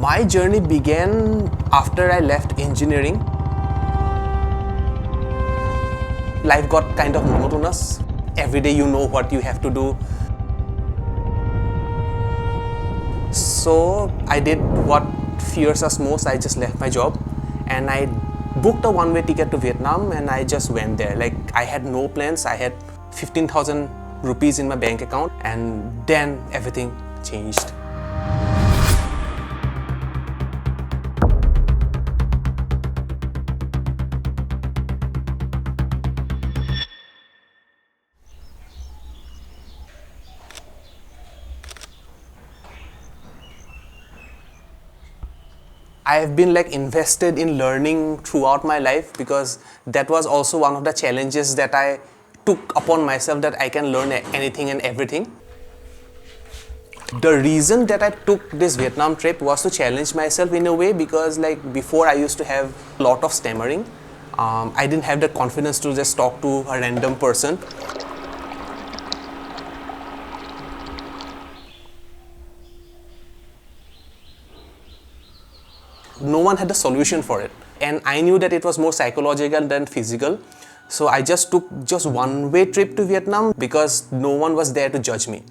My journey began after I left engineering. Life got kind of monotonous. Every day you know what you have to do. So I did what fears us most. I just left my job and I booked a one-way ticket to Vietnam and I just went there. Like, I had no plans. I had 15,000 rupees in my bank account, and then everything changed. I've been invested in learning throughout my life, because that was also one of the challenges that I took upon myself, that I can learn anything and everything. The reason that I took this Vietnam trip was to challenge myself in a way, because before I used to have a lot of stammering. I didn't have the confidence to just talk to a random person. No one had a solution for it, and I knew that it was more psychological than physical. So I just took just one-way trip to Vietnam because no one was there to judge me.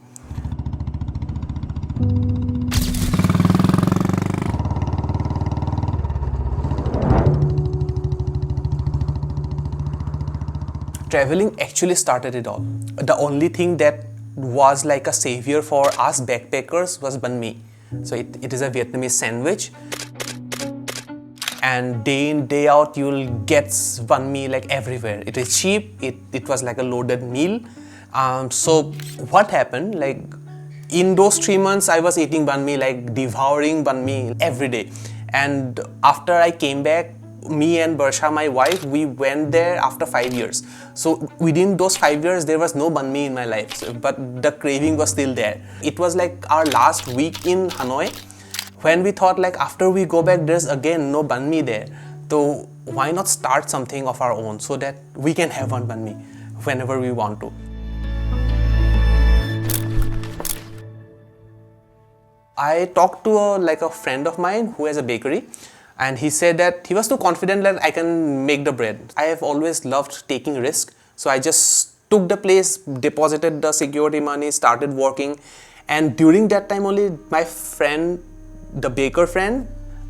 Traveling actually started it all. The only thing that was like a savior for us backpackers was banh mi. So it is a Vietnamese sandwich. And day in, day out, you'll get banh mi everywhere. It is cheap, it was like a loaded meal. So what happened, in those 3 months, I was eating banh mi, devouring banh mi every day. And after I came back, me and Barsha, my wife, we went there after 5 years. So within those 5 years, there was no banh mi in my life, but the craving was still there. It was our last week in Hanoi, when we thought after we go back, there's again no banh mi there. So why not start something of our own so that we can have one banh mi whenever we want to. I talked to a friend of mine who has a bakery, and he said that he was too confident that I can make the bread. I have always loved taking risk, so I just took the place, deposited the security money, started working, and during that time only my friend, the baker friend,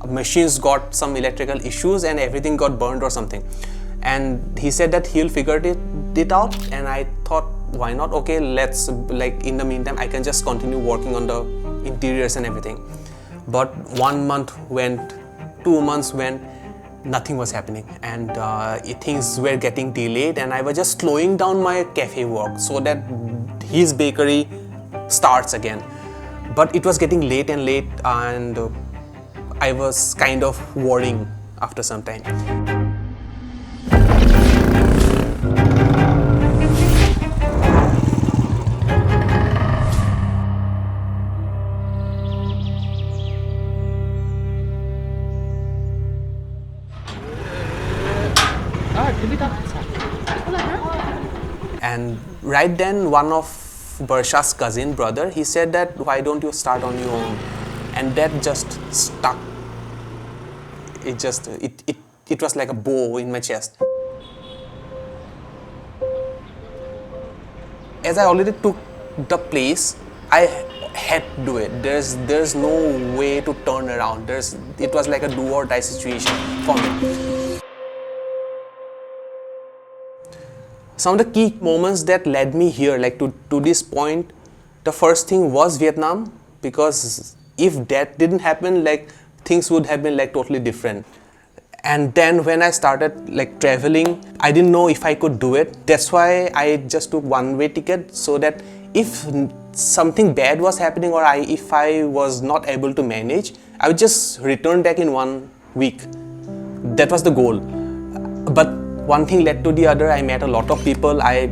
machines got some electrical issues and everything got burned or something. And he said that he'll figure it out, and I thought, why not? Okay, let's, in the meantime, I can just continue working on the interiors and everything. But 1 month went, 2 months went, nothing was happening, and things were getting delayed, and I was just slowing down my cafe work so that his bakery starts again. But it was getting late and late, and I was kind of worrying after some time. And right then, one of Barsha's cousin brother, he said that, why don't you start on your own? And that just stuck. It was like a bow in my chest. As I already took the place, I had to do it. There's no way to turn around. It was like a do or die situation for me. Some of the key moments that led me here, to this point, the first thing was Vietnam, because if that didn't happen, things would have been totally different. And then when I started traveling, I didn't know if I could do it. That's why I just took one-way ticket, so that if something bad was happening, or if I was not able to manage, I would just return back in 1 week. That was the goal. But one thing led to the other. I met a lot of people. I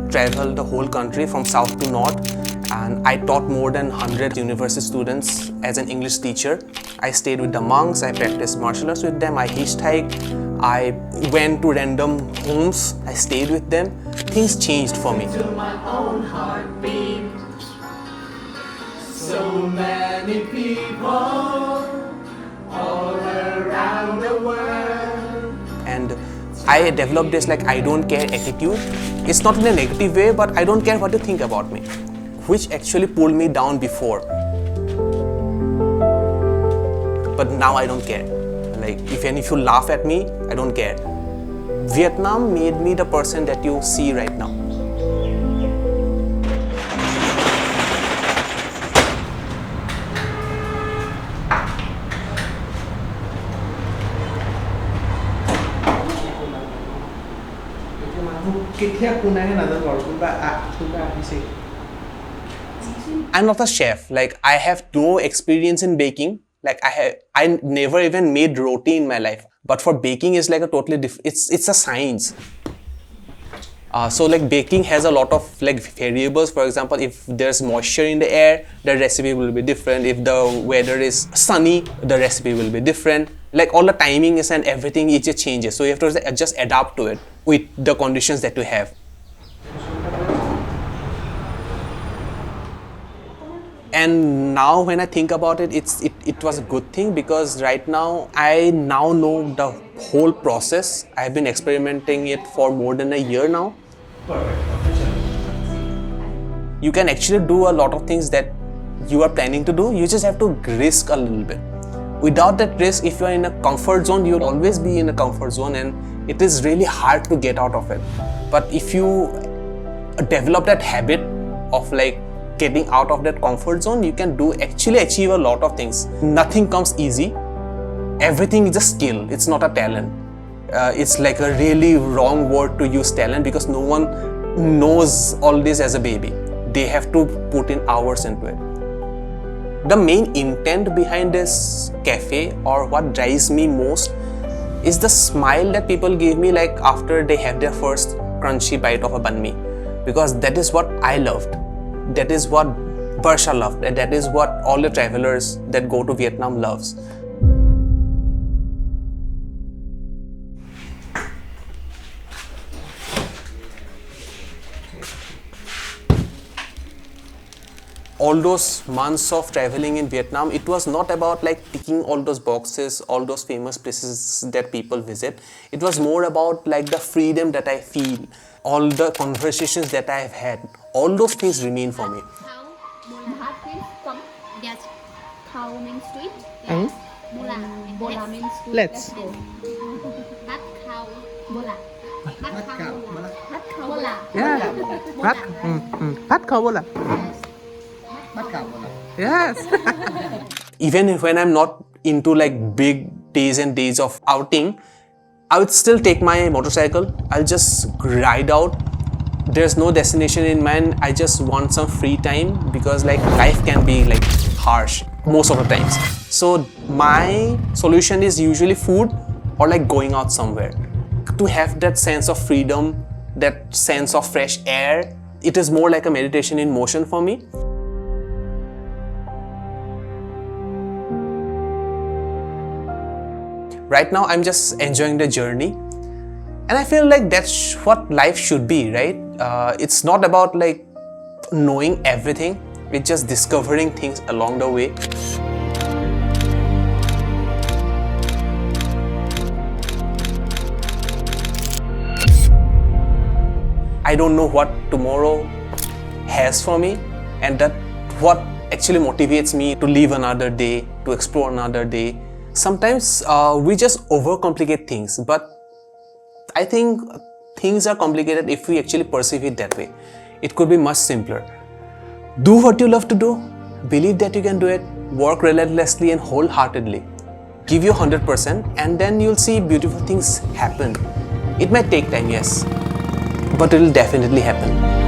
traveled the whole country from south to north, and I taught more than 100 university students as an English teacher. I stayed with the monks, I practiced martial arts with them, I hitchhiked, I went to random homes, I stayed with them. Things changed for me. To my own heartbeat. So many people And I developed this like I don't care attitude. It's not in a negative way, but I don't care what you think about me, which actually pulled me down before. But now I don't care. Like if you laugh at me, I don't care. Vietnam made me the person that you see right now. I'm not a chef. Like I have no experience in baking. Like I never even made roti in my life. But for baking is like a totally different. It's a science. So like baking has a lot of like variables. For example, if there's moisture in the air, the recipe will be different. If the weather is sunny, the recipe will be different. Like all the timings and everything, it just changes. So you have to just adapt to it with the conditions that you have. And now when I think about it, it was a good thing because right now I now know the whole process. I've been experimenting it for more than a year now. You can actually do a lot of things that you are planning to do. You just have to risk a little bit. Without that risk, if you are in a comfort zone, you'll always be in a comfort zone and it is really hard to get out of it. But if you develop that habit of like getting out of that comfort zone, you can actually achieve a lot of things. Nothing comes easy. Everything is a skill. It's not a talent. It's like a really wrong word to use talent because no one knows all this as a baby. They have to put in hours into it. The main intent behind this cafe, or what drives me most, is the smile that people give me like after they have their first crunchy bite of a banh mi. Because that is what I loved. That is what Barsha loved. And that is what all the travelers that go to Vietnam loves. All those months of traveling in Vietnam, it was not about like ticking all those boxes, all those famous places that people visit. It was more about like the freedom that I feel, all the conversations that I have had. All those things remain for me. Yes. Khao means sweet. Yes. Bola means sweet. Let's go. Bát khao bola. Bát khao bola. Bát khao bola. Yeah. Bát khao bola. Yes. Yes. Even when I'm not into like big days and days of outing, I would still take my motorcycle. I'll just ride out. There's no destination in mind. I just want some free time because like life can be like harsh most of the times. So my solution is usually food or like going out somewhere. To have that sense of freedom, that sense of fresh air, it is more like a meditation in motion for me. Right now, I'm just enjoying the journey. And I feel like that's what life should be, right? It's not about like knowing everything. It's just discovering things along the way. I don't know what tomorrow has for me, and that what actually motivates me to live another day, to explore another day. Sometimes we just overcomplicate things, but I think things are complicated if we actually perceive it that way. It could be much simpler. Do what you love to do, believe that you can do it, work relentlessly and wholeheartedly. Give your 100% and then you'll see beautiful things happen. It might take time, yes, but it will definitely happen.